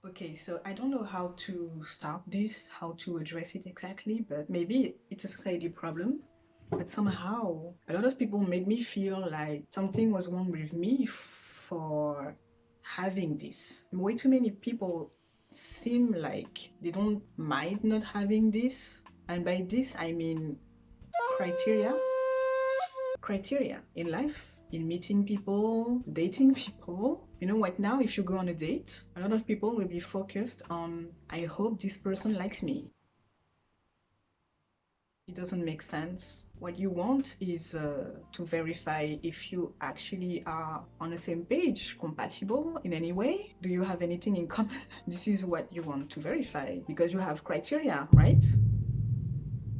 Okay, so I don't know how to start this, how to address it exactly, but maybe it's a society problem. But somehow, a lot of people made me feel like something was wrong with me for having this. Way too many people seem like they don't mind not having this. And by this, I mean criteria. Criteria in life, in meeting people, dating people. You know what? Now, if you go on a date, a lot of people will be focused on, I hope this person likes me. It doesn't make sense. What you want is to verify if you actually are on the same page, compatible in any way. Do you have anything in common? This is what you want to verify because you have criteria, right?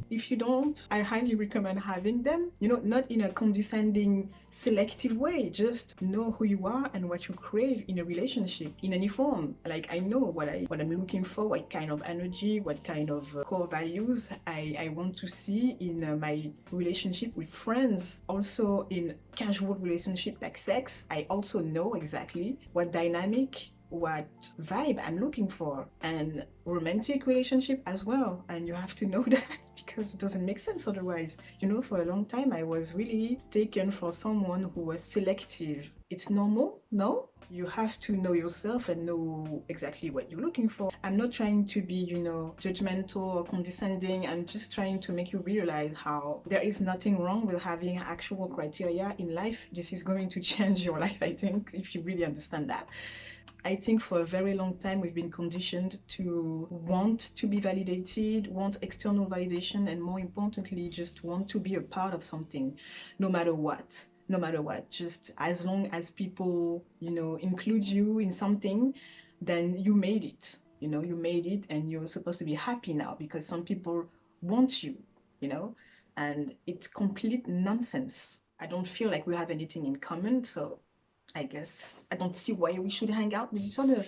If you don't, I highly recommend having them, not in a condescending, selective way. Just know who you are and what you crave in a relationship in any form. Like, I know what I'm looking for, what kind of energy, what kind of core values I want to see in my relationship with friends. Also in casual relationship like sex, I also know exactly what dynamic, what vibe I'm looking for, and romantic relationship as well. And you have to know that because it doesn't make sense otherwise. For a long time, I was really taken for someone who was selective. It's normal, no? You have to know yourself and know exactly what you're looking for. I'm not trying to be, judgmental or condescending. I'm just trying to make you realize how there is nothing wrong with having actual criteria in life. This is going to change your life, I think, if you really understand that. I think for a very long time we've been conditioned to want to be validated, want external validation, and more importantly, just want to be a part of something, no matter what. No matter what, just as long as people, include you in something, then you made it. You made it and you're supposed to be happy now because some people want you, you know, and it's complete nonsense. I don't feel like we have anything in common, so I guess I don't see why we should hang out with each other.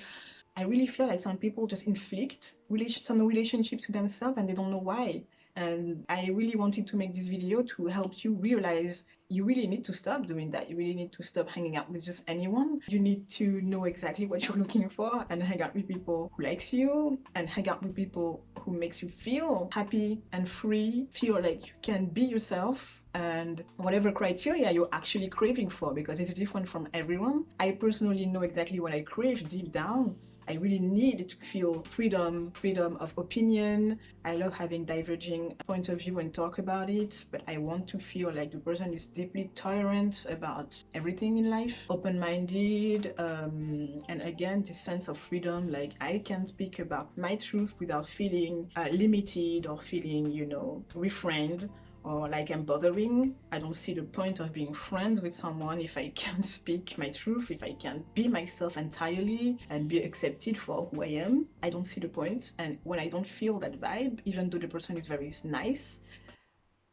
I really feel like some people just inflict some relationships to themselves and they don't know why. And I really wanted to make this video to help you realize you really need to stop doing that. You really need to stop hanging out with just anyone. You need to know exactly what you're looking for and hang out with people who likes you and hang out with people who makes you feel happy and free, feel like you can be yourself and whatever criteria you're actually craving for, because it's different from everyone. I personally know exactly what I crave deep down. I really need to feel freedom of opinion. I love having diverging point of view and talk about it, but I want to feel like the person is deeply tolerant about everything in life, open-minded, and again, this sense of freedom, like I can speak about my truth without feeling limited or feeling, refrained or like I'm bothering. I don't see the point of being friends with someone if I can't speak my truth, if I can't be myself entirely and be accepted for who I am. I don't see the point. And when I don't feel that vibe, even though the person is very nice,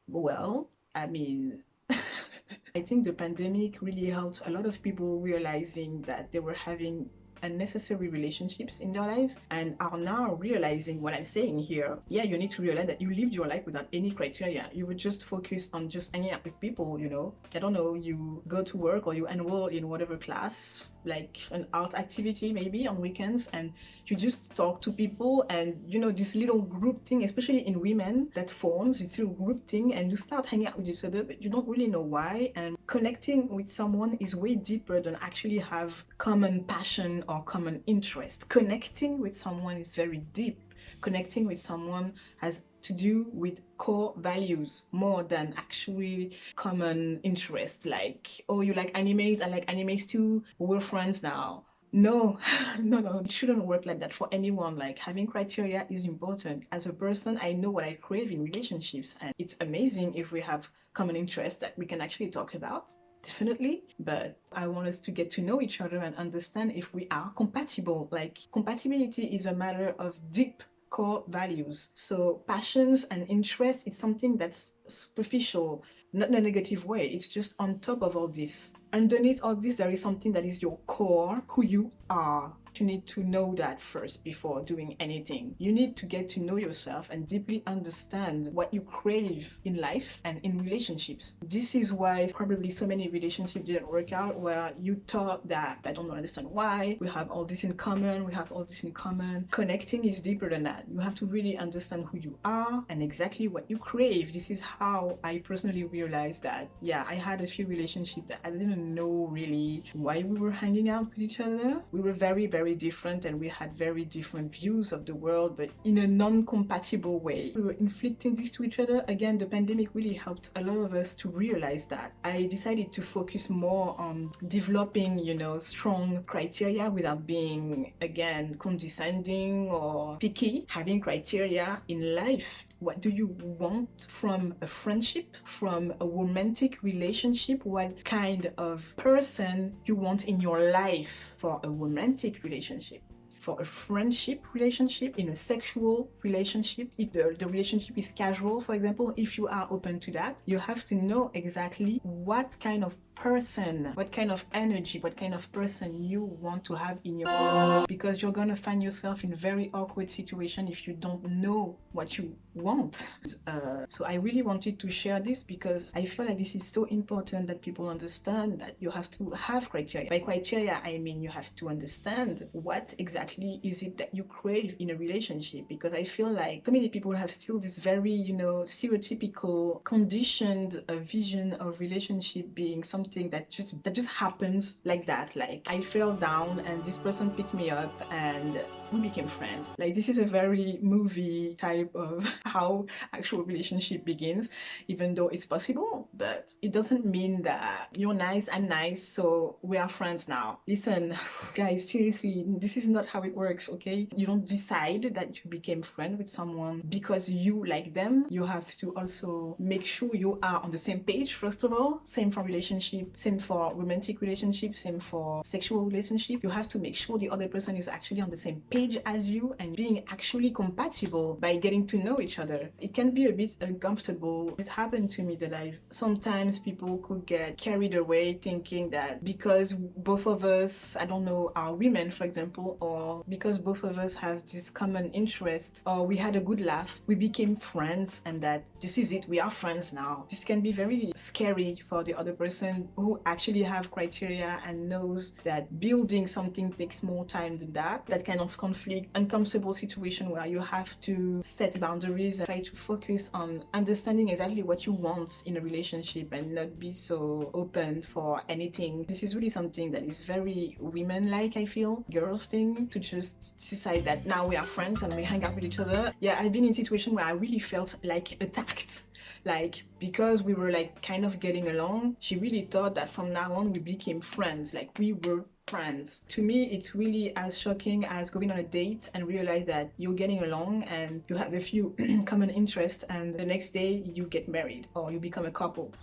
well, I mean, I think the pandemic really helped a lot of people realizing that they were having unnecessary relationships in their lives and are now realizing what I'm saying here. Yeah, you need to realize that you lived your life without any criteria. You would just focus on just hanging out with people, I don't know, you go to work or you enroll in whatever class, like an art activity maybe on weekends, and you just talk to people and this little group thing, especially in women, that forms this little group thing and you start hanging out with each other but you don't really know why. And connecting with someone is way deeper than actually have common passion or common interest. Connecting with someone is very deep. Connecting with someone has to do with core values more than actually common interest. Like, oh, you like animes, I like animes too, we're friends now. No, no, it shouldn't work like that for anyone. Like, having criteria is important. As a person, I know what I crave in relationships, and it's amazing if we have common interests that we can actually talk about. Definitely, but I want us to get to know each other and understand if we are compatible. Like, compatibility is a matter of deep core values. So passions and interests, it's something that's superficial, not in a negative way. It's just on top of all this. Underneath all this, there is something that is your core, who you are. You need to know that first before doing anything. You need to get to know yourself and deeply understand what you crave in life and in relationships. This is why probably so many relationships didn't work out, where you thought that I don't understand why, we have all this in common, we have all this in common. Connecting is deeper than that. You have to really understand who you are and exactly what you crave. This is how I personally realized that, yeah, I had a few relationships that I didn't know really why we were hanging out with each other. We were very, very different and we had very different views of the world, but in a non-compatible way. We were inflicting this to each other. Again, the pandemic really helped a lot of us to realize that. I decided to focus more on developing, strong criteria without being, again, condescending or picky. Having criteria in life. What do you want from a friendship, from a romantic relationship? What kind of person you want in your life for a romantic relationship? For a friendship relationship, in a sexual relationship, if the relationship is casual, for example, if you are open to that, you have to know exactly what kind of person, what kind of energy, what kind of person you want to have in your life, because you're gonna find yourself in very awkward situation if you don't know what you want. So I really wanted to share this because I feel like this is so important that people understand that you have to have criteria. By criteria, I mean you have to understand what exactly is it that you crave in a relationship, because I feel like so many people have still this very, stereotypical, conditioned vision of relationship being something that just happens like that. Like I fell down and this person picked me up and we became friends. Like this is a very movie type of how actual relationship begins, even though it's possible, but it doesn't mean that you're nice, I'm nice, so we are friends now. Listen, guys, seriously, this is not how it works, okay? You don't decide that you became friends with someone because you like them. You have to also make sure you are on the same page, first of all. Same for relationship, same for romantic relationship, same for sexual relationship. You have to make sure the other person is actually on the same page as you and being actually compatible by getting to know each other. It can be a bit uncomfortable. It happened to me that sometimes people could get carried away thinking that because both of us, I don't know, are women, for example, or because both of us have this common interest, or we had a good laugh, we became friends, and that this is it, we are friends now. This can be very scary for the other person who actually have criteria and knows that building something takes more time than that. That kind of conflict, uncomfortable situation where you have to set boundaries and try to focus on understanding exactly what you want in a relationship and not be so open for anything. This is really something that is very women-like, I feel, girls thing, to just decide that now we are friends and we hang out with each other. Yeah, I've been in a situation where I really felt like attacked. Like, because we were like kind of getting along, she really thought that from now on we became friends, like we were friends. To me, it's really as shocking as going on a date and realize that you're getting along and you have a few common interests, and the next day you get married or you become a couple.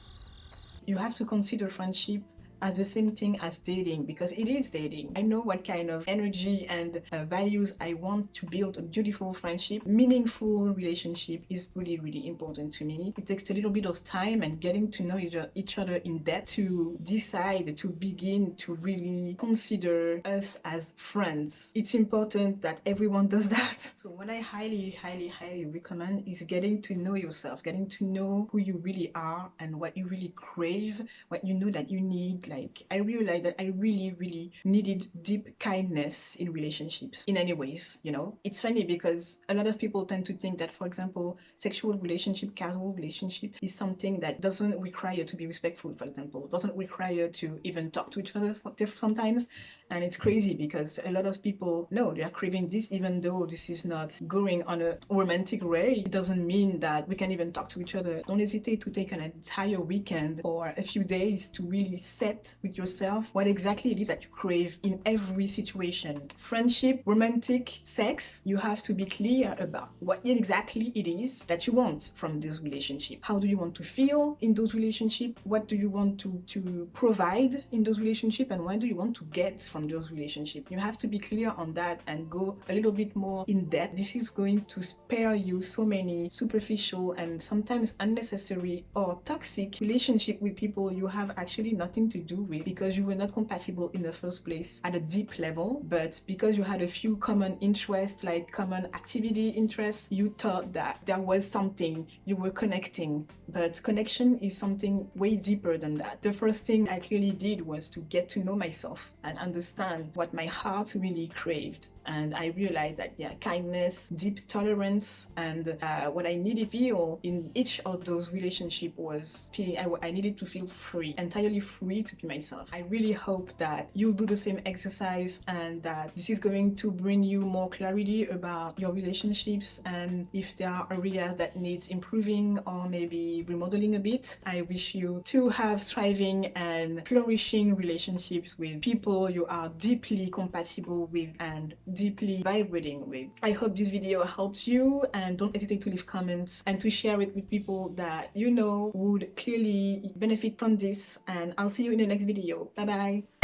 You have to consider friendship as the same thing as dating, because it is dating. I know what kind of energy and values I want to build a beautiful friendship. Meaningful relationship is really, really important to me. It takes a little bit of time and getting to know each other in depth to decide to begin to really consider us as friends. It's important that everyone does that. So what I highly, highly, highly recommend is getting to know yourself, getting to know who you really are and what you really crave, what you know that you need. Like, I realized that I really, really needed deep kindness in relationships in any ways, It's funny because a lot of people tend to think that, for example, sexual relationship, casual relationship is something that doesn't require to be respectful, for example, doesn't require to even talk to each other sometimes. And it's crazy because a lot of people know they are craving this, even though this is not going on a romantic way. It doesn't mean that we can even talk to each other. Don't hesitate to take an entire weekend or a few days to really set with yourself what exactly it is that you crave in every situation. Friendship, romantic, sex, you have to be clear about what exactly it is that you want from this relationship. How do you want to feel in those relationships? What do you want to provide in those relationships? And what do you want to get from on those relationships. You have to be clear on that and go a little bit more in depth. This is going to spare you so many superficial and sometimes unnecessary or toxic relationship with people you have actually nothing to do with, because you were not compatible in the first place at a deep level, but because you had a few common interests, like common activity interests, you thought that there was something, you were connecting. But connection is something way deeper than that. The first thing I clearly did was to get to know myself and understand what my heart really craved. And I realized that, yeah, kindness, deep tolerance, and what I needed to feel in each of those relationships was feeling I needed to feel free, entirely free to be myself. I really hope that you'll do the same exercise and that this is going to bring you more clarity about your relationships, and if there are areas that needs improving or maybe remodeling a bit. I wish you to have thriving and flourishing relationships with people you are deeply compatible with and deeply vibrating with. I hope this video helped you, and don't hesitate to leave comments and to share it with people that you know would clearly benefit from this, and I'll see you in the next video. Bye bye.